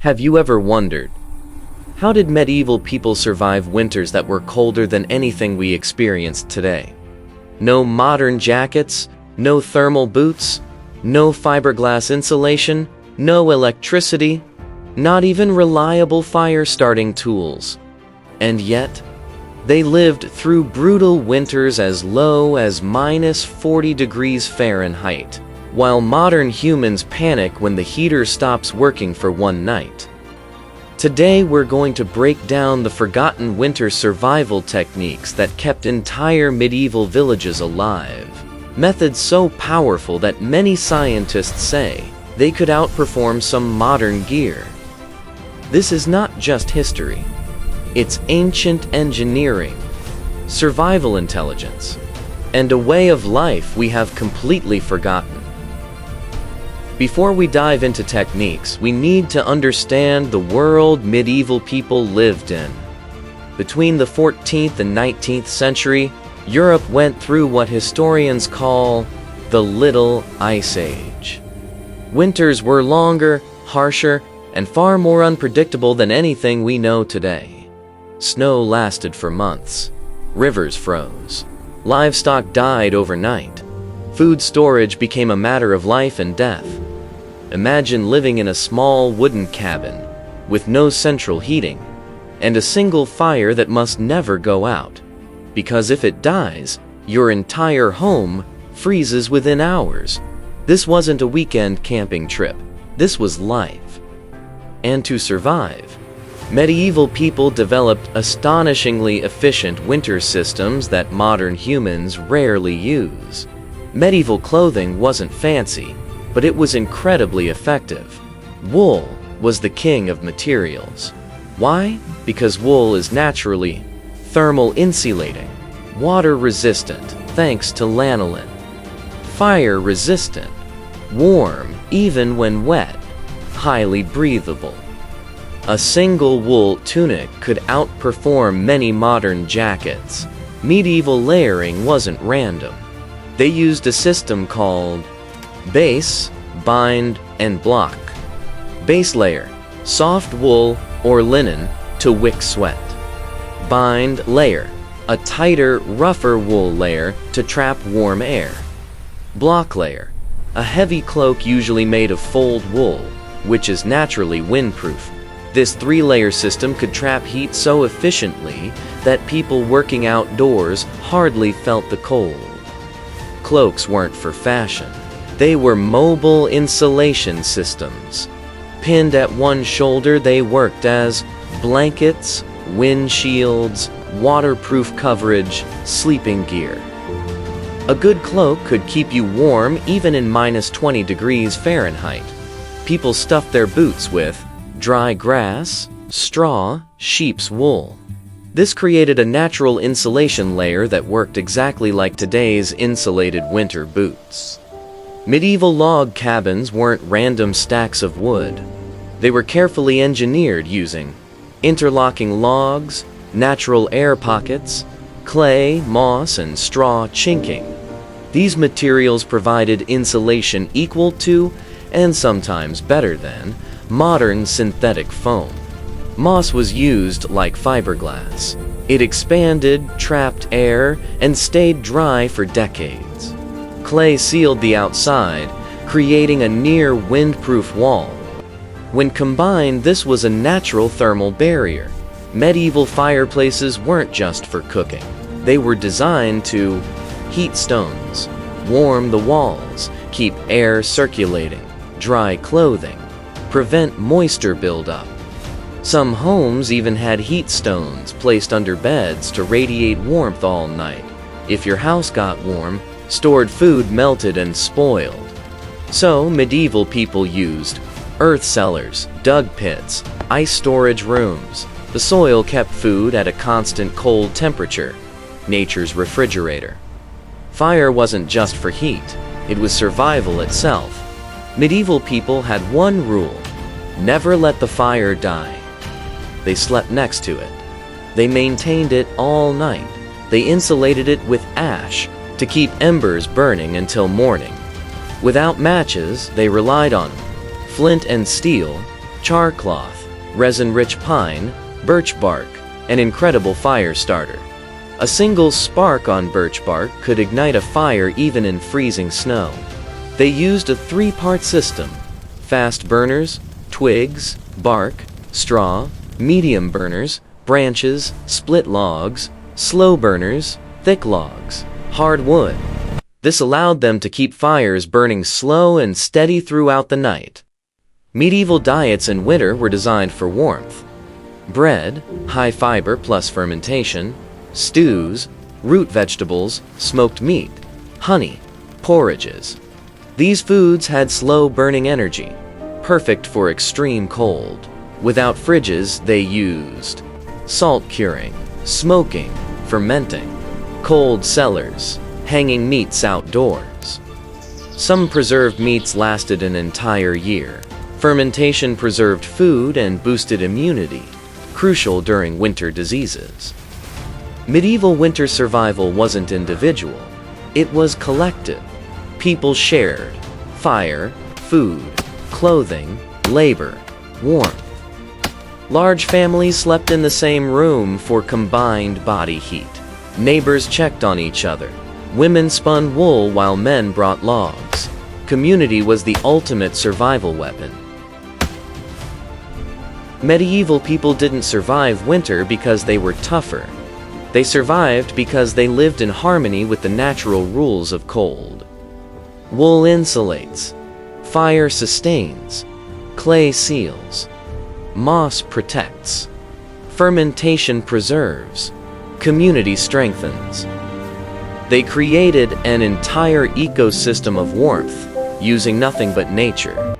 Have you ever wondered, how did medieval people survive winters that were colder than anything we experience today? No modern jackets, no thermal boots, no fiberglass insulation, no electricity, not even reliable fire-starting tools. And yet, they lived through brutal winters as low as -40 degrees Fahrenheit, while modern humans panic when the heater stops working for one night. Today we're going to break down the forgotten winter survival techniques that kept entire medieval villages alive. Methods so powerful that many scientists say they could outperform some modern gear. This is not just history. It's ancient engineering, survival intelligence, and a way of life we have completely forgotten. Before we dive into techniques, we need to understand the world medieval people lived in. Between the 14th and 19th century, Europe went through what historians call the Little Ice Age. Winters were longer, harsher, and far more unpredictable than anything we know today. Snow lasted for months. Rivers froze. Livestock died overnight. Food storage became a matter of life and death. Imagine living in a small wooden cabin with no central heating and a single fire that must never go out, because if it dies, your entire home freezes within hours. This wasn't a weekend camping trip. This was life. And to survive, medieval people developed astonishingly efficient winter systems that modern humans rarely use. Medieval clothing wasn't fancy, but it was incredibly effective. Wool was the king of materials. Why? Because wool is naturally thermal insulating, water resistant thanks to lanolin, fire resistant, warm even when wet, highly breathable. A single wool tunic could outperform many modern jackets. Medieval layering wasn't random. They used a system called base, bind, and block. Base layer, soft wool or linen to wick sweat. Bind layer, a tighter, rougher wool layer to trap warm air. Block layer, a heavy cloak usually made of fulled wool, which is naturally windproof. This three-layer system could trap heat so efficiently that people working outdoors hardly felt the cold. Cloaks weren't for fashion. They were mobile insulation systems. Pinned at one shoulder, they worked as blankets, windshields, waterproof coverage, sleeping gear. A good cloak could keep you warm even in -20 degrees Fahrenheit. People stuffed their boots with dry grass, straw, sheep's wool. This created a natural insulation layer that worked exactly like today's insulated winter boots. Medieval log cabins weren't random stacks of wood. They were carefully engineered using interlocking logs, natural air pockets, clay, moss, and straw chinking. These materials provided insulation equal to, and sometimes better than, modern synthetic foam. Moss was used like fiberglass. It expanded, trapped air, and stayed dry for decades. Clay sealed the outside, creating a near windproof wall. When combined, this was a natural thermal barrier. Medieval fireplaces weren't just for cooking. They were designed to heat stones, warm the walls, keep air circulating, dry clothing, prevent moisture buildup. Some homes even had heat stones placed under beds to radiate warmth all night. If your house got warm, stored food melted and spoiled. So medieval people used earth cellars, dug pits, ice storage rooms. The soil kept food at a constant cold temperature, nature's refrigerator. Fire wasn't just for heat, it was survival itself. Medieval people had one rule: never let the fire die. They slept next to it. They maintained it all night. They insulated it with ash to keep embers burning until morning. Without matches, they relied on flint and steel, char cloth, resin-rich pine, birch bark, an incredible fire starter. A single spark on birch bark could ignite a fire even in freezing snow. They used a three-part system: fast burners, twigs, bark, straw; medium burners, branches, split logs; slow burners, thick logs, hard wood. This allowed them to keep fires burning slow and steady throughout the night. Medieval diets in winter were designed for warmth. Bread, high fiber plus fermentation; stews, root vegetables, smoked meat; honey, porridges. These foods had slow burning energy, perfect for extreme cold. Without fridges, they used salt curing, smoking, fermenting; cold cellars, hanging meats outdoors. Some preserved meats lasted an entire year. Fermentation preserved food and boosted immunity, crucial during winter diseases. Medieval winter survival wasn't individual, it was collective. People shared fire, food, clothing, labor, warmth. Large families slept in the same room for combined body heat. Neighbors checked on each other. Women spun wool while men brought logs. Community was the ultimate survival weapon. Medieval people didn't survive winter because they were tougher. They survived because they lived in harmony with the natural rules of cold. Wool insulates, fire sustains, clay seals, moss protects, fermentation preserves, community strengthens. They created an entire ecosystem of warmth, using nothing but nature.